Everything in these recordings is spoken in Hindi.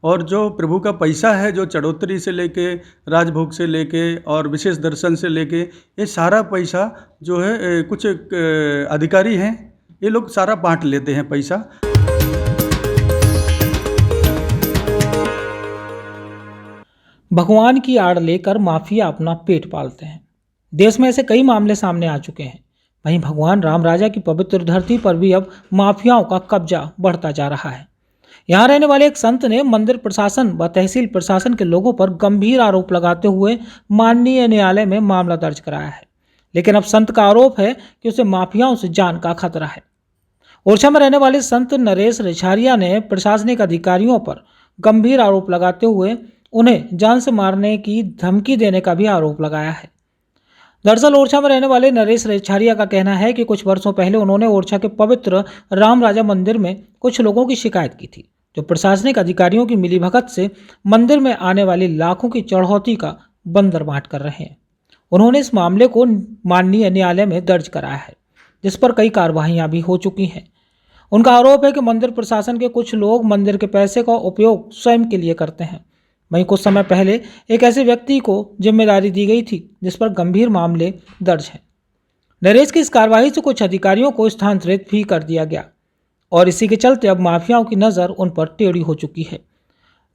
और जो प्रभु का पैसा है, जो चढ़ोतरी से लेके, राजभोग से लेके और विशेष दर्शन से लेके, ये सारा पैसा जो है कुछ अधिकारी हैं, ये लोग सारा बांट लेते हैं पैसा। भगवान की आड़ लेकर माफिया अपना पेट पालते हैं। देश में ऐसे कई मामले सामने आ चुके हैं। वहीं भगवान राम राजा की पवित्र धरती पर भी अब माफियाओं का कब्जा बढ़ता जा रहा है। यहाँ रहने वाले एक संत ने मंदिर प्रशासन व तहसील प्रशासन के लोगों पर गंभीर आरोप लगाते हुए माननीय न्यायालय में मामला दर्ज कराया है। लेकिन अब संत का आरोप है कि उसे माफियाओं से जान का खतरा है। ओरछा में रहने वाले संत नरेश रिछारिया ने प्रशासनिक अधिकारियों पर गंभीर आरोप लगाते हुए उन्हें जान से मारने की धमकी देने का भी आरोप लगाया है। दरअसल ओरछा में रहने वाले नरेश रिछारिया का कहना है कि कुछ वर्षों पहले उन्होंने ओरछा के पवित्र राम राजा मंदिर में कुछ लोगों की शिकायत की थी, जो प्रशासनिक अधिकारियों की मिलीभगत से मंदिर में आने वाली लाखों की चढ़ौती का बंदर बांट कर रहे हैं। उन्होंने इस मामले को माननीय न्यायालय में दर्ज कराया है, जिस पर कई कार्रवाइयां भी हो चुकी हैं। उनका आरोप है कि मंदिर प्रशासन के कुछ लोग मंदिर के पैसे का उपयोग स्वयं के लिए करते हैं। वहीं कुछ समय पहले एक ऐसे व्यक्ति को जिम्मेदारी दी गई थी जिस पर गंभीर मामले दर्ज हैं। नरेश की इस कार्रवाई से कुछ अधिकारियों को स्थानांतरित भी कर दिया गया और इसी के चलते अब माफियाओं की नज़र उन पर टेढ़ी हो चुकी है।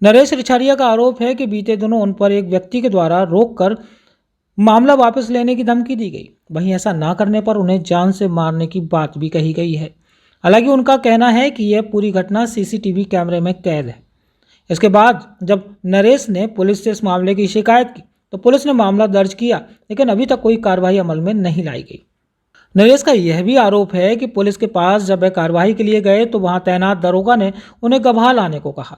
नरेश रिछारिया का आरोप है कि बीते दिनों उन पर एक व्यक्ति के द्वारा रोककर मामला वापस लेने की धमकी दी गई। वहीं ऐसा ना करने पर उन्हें जान से मारने की बात भी कही गई है। हालांकि उनका कहना है कि यह पूरी घटना सीसीटीवी कैमरे में कैद है। इसके बाद जब नरेश ने पुलिस से इस मामले की शिकायत की तो पुलिस ने मामला दर्ज किया, लेकिन अभी तक कोई कार्रवाई अमल में नहीं लाई गई। नरेश का यह भी आरोप है कि पुलिस के पास जब वह कार्रवाई के लिए गए तो वहां तैनात दरोगा ने उन्हें गवाह लाने को कहा,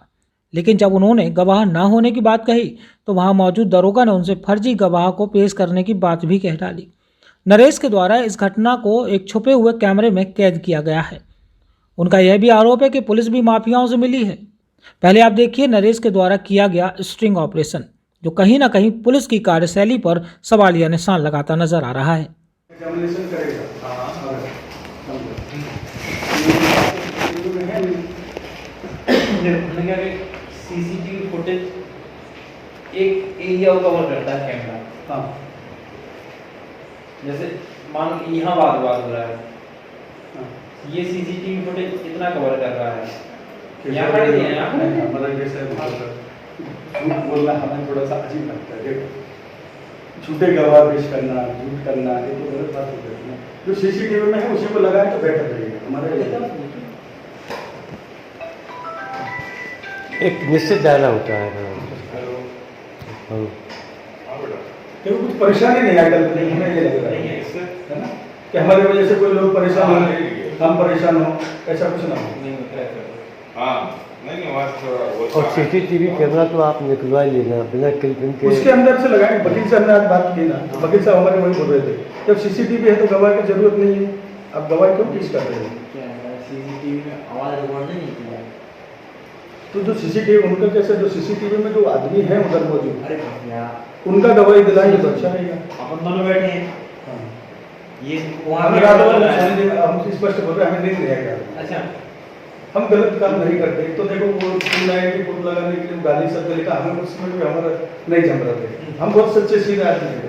लेकिन जब उन्होंने गवाह न होने की बात कही तो वहां मौजूद दरोगा ने उनसे फर्जी गवाह को पेश करने की बात भी कह डाली। नरेश के द्वारा इस घटना को एक छुपे हुए कैमरे में कैद किया गया है। उनका यह भी आरोप है कि पुलिस भी माफियाओं से मिली है। पहले आप देखिए नरेश के द्वारा किया गया स्ट्रिंग ऑपरेशन, जो कहीं ना कहीं पुलिस की कार्यशैली पर सवालिया निशान लगाता नजर आ रहा है। सीसीटीवी फुटेज एक एरिया को कवर करता है कैमरा। हाँ, जैसे मान यहाँ वाद हो रहा है, ये सीसीटीवी फुटेज इतना कवर कर रहा है। यहाँ खड़े हैं, हमारा जैसे झूठ बोलना हमें थोड़ा सा अजीब लगता है। झूठे गवाह पेश करना, झूठ करना, ये तो गलत बात हो जाती है। जो सीसीटीवी में है उसी को लगाए तो बेटर रहेगा हमारे। एक निश्चित दायरा होता है। तो कुछ परेशानी नहीं आएगा, हमें ये लग रहा है ना कि हमारे वजह से कोई लोग परेशान हो, हम परेशान हो, ऐसा कुछ ना हो। और सीसीटीवी कैमरा तो आप निकलवा लेना बिना क्लिपिंग के। उसके अंदर से लगाएंगे। वकील साहब ने आज बात की ना, वकील साहब हमारे वही बोल रहे थे जब सीसीटीवी है तो गवाह की जरूरत नहीं है, अब गवाह क्यों पेश कर रहे हैं? सीसीटीवी में आवाज रिकॉर्ड नहीं होती है तो जो सीसीटीवी उनका कैसे, जो सीसीटीवी में जो आदमी है उधर मौजूद, उनका गवाही दिलाएंगे तो अच्छा रहेगा। अपन दोनों बैठे हैं, ये हम स्पष्ट बोल रहे हैं, हमें नहीं दिया। अच्छा, हम गलत काम नहीं करते। तो देखो वो पुल लगाने के लिए गाली सब लिखा, हमें उसमें भी हमारा नहीं जम रहा थे। हम बहुत सच्चे सीधे आदमी हैं।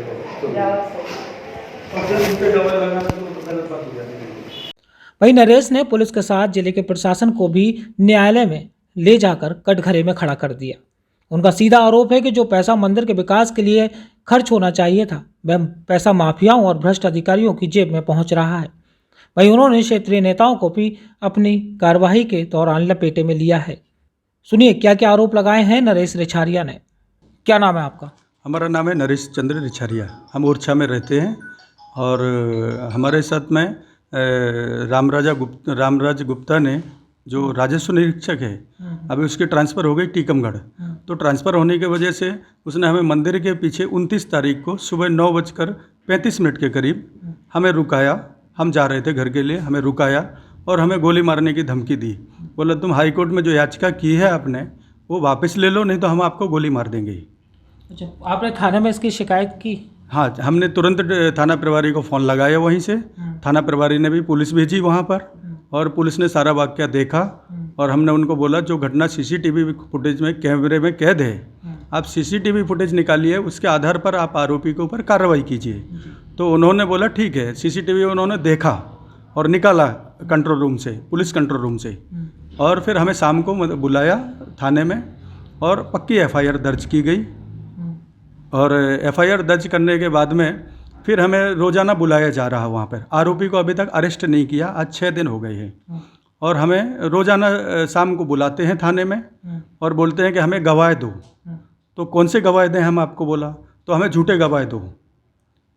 वहीं नरेश ने पुलिस के साथ जिले के प्रशासन को भी न्यायालय में ले जाकर कटघरे में खड़ा कर दिया। उनका सीधा आरोप है कि जो पैसा मंदिर के विकास के लिए खर्च होना चाहिए था, वह पैसा माफियाओं और भ्रष्ट अधिकारियों की जेब में पहुंच रहा है। वहीं उन्होंने क्षेत्रीय नेताओं को भी अपनी कार्यवाही के दौरान लपेटे में लिया है। सुनिए क्या क्या आरोप लगाए हैं नरेश रिछारिया ने। क्या नाम है आपका? हमारा नाम है नरेश चंद्र रिछारिया। हम ओरछा में रहते हैं और हमारे साथ में रामराज गुप्ता ने, जो राजस्व निरीक्षक है, अभी उसकी ट्रांसफ़र हो गई टीकमगढ़। तो ट्रांसफ़र होने की वजह से उसने हमें मंदिर के पीछे 29 तारीख को सुबह 9:35 के करीब हमें रुकाया। हम जा रहे थे घर के लिए, हमें रुकाया और हमें गोली मारने की धमकी दी। बोला तुम हाई कोर्ट में जो याचिका की है आपने वो वापस ले लो, नहीं तो हम आपको गोली मार देंगे। अच्छा, आपने थाने में इसकी शिकायत की? हाँ, हमने तुरंत थाना प्रभारी को फ़ोन लगाया, वहीं से थाना प्रभारी ने भी पुलिस भेजी वहाँ पर और पुलिस ने सारा वाक़या देखा और हमने उनको बोला जो घटना सीसीटीवी फुटेज में कैमरे में कैद है, आप सीसीटीवी फुटेज निकालिए, उसके आधार पर आप आरोपी के ऊपर कार्रवाई कीजिए। तो उन्होंने बोला ठीक है, सीसीटीवी उन्होंने देखा और निकाला कंट्रोल रूम से, पुलिस कंट्रोल रूम से, और फिर हमें शाम को बुलाया थाने में और पक्की एफआईआर दर्ज की गई। और एफआईआर दर्ज करने के बाद में फिर हमें रोज़ाना बुलाया जा रहा वहाँ पर। आरोपी को अभी तक अरेस्ट नहीं किया, आज 6 दिन हो गए हैं। और हमें रोज़ाना शाम को बुलाते हैं थाने में और बोलते हैं कि हमें गवाह दो। तो कौन से गवाह दें हम आपको बोला, तो हमें झूठे गवाह दो,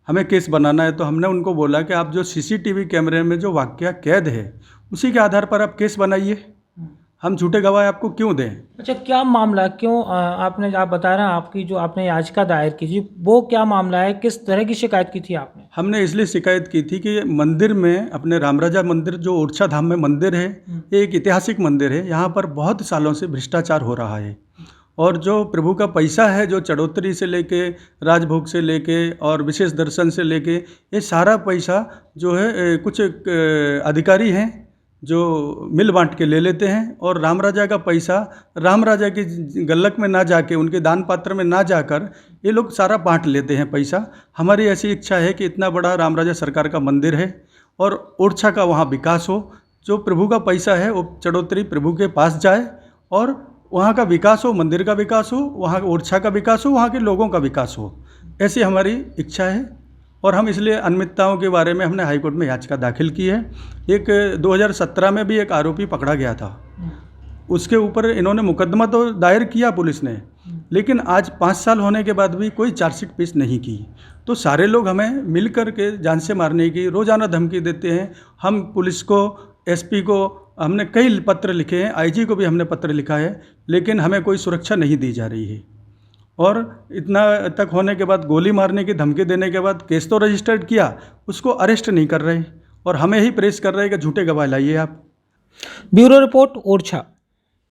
हमें केस बनाना है। तो हमने उनको बोला कि आप जो सीसीटीवी कैमरे में जो वाक़या कैद है उसी के आधार पर आप केस बनाइए, हम झूठे गवाह आपको क्यों दें। अच्छा, क्या मामला, क्यों आप बता रहे हैं आपकी जो आपने याचिका दायर की थी, वो क्या मामला है, किस तरह की शिकायत की थी आपने? हमने इसलिए शिकायत की थी कि मंदिर में, अपने रामराजा मंदिर जो ओरछा धाम में मंदिर है, ये एक ऐतिहासिक मंदिर है, यहाँ पर बहुत सालों से भ्रष्टाचार हो रहा है। और जो प्रभु का पैसा है, जो चढ़ोतरी से लेके, राजभोग से लेके और विशेष दर्शन से लेके, ये सारा पैसा जो है कुछ अधिकारी हैं जो मिल बांट के ले लेते हैं, और राम राजा का पैसा राम राजा की गल्लक में ना जाके, उनके दान पात्र में ना जाकर ये लोग सारा बांट लेते हैं पैसा। हमारी ऐसी इच्छा है कि इतना बड़ा राम राजा सरकार का मंदिर है और ओरछा का वहाँ विकास हो, जो प्रभु का पैसा है वो चढ़ोतरी प्रभु के पास जाए और वहाँ का विकास हो, मंदिर का विकास हो, वहाँ ओरछा का विकास हो, वहाँ के लोगों का विकास हो, ऐसी हमारी इच्छा है। और हम इसलिए अनियमितताओं के बारे में हमने हाईकोर्ट में याचिका दाखिल की है। एक 2017 में भी एक आरोपी पकड़ा गया था, उसके ऊपर इन्होंने मुकदमा तो दायर किया पुलिस ने, लेकिन आज 5 साल होने के बाद भी कोई चार्जशीट पेश नहीं की। तो सारे लोग हमें मिल कर के जान से मारने की रोज़ाना धमकी देते हैं। हम पुलिस को, एसपी को हमने कई पत्र लिखे हैं, आईजी को भी हमने पत्र लिखा है, लेकिन हमें कोई सुरक्षा नहीं दी जा रही है। और इतना तक होने के बाद, गोली मारने की धमकी देने के बाद केस तो रजिस्टर्ड किया, उसको अरेस्ट नहीं कर रहे और हमें ही प्रेस कर रहे हैं कि झूठे गवाह लाइए आप। Bureau report, Orchha.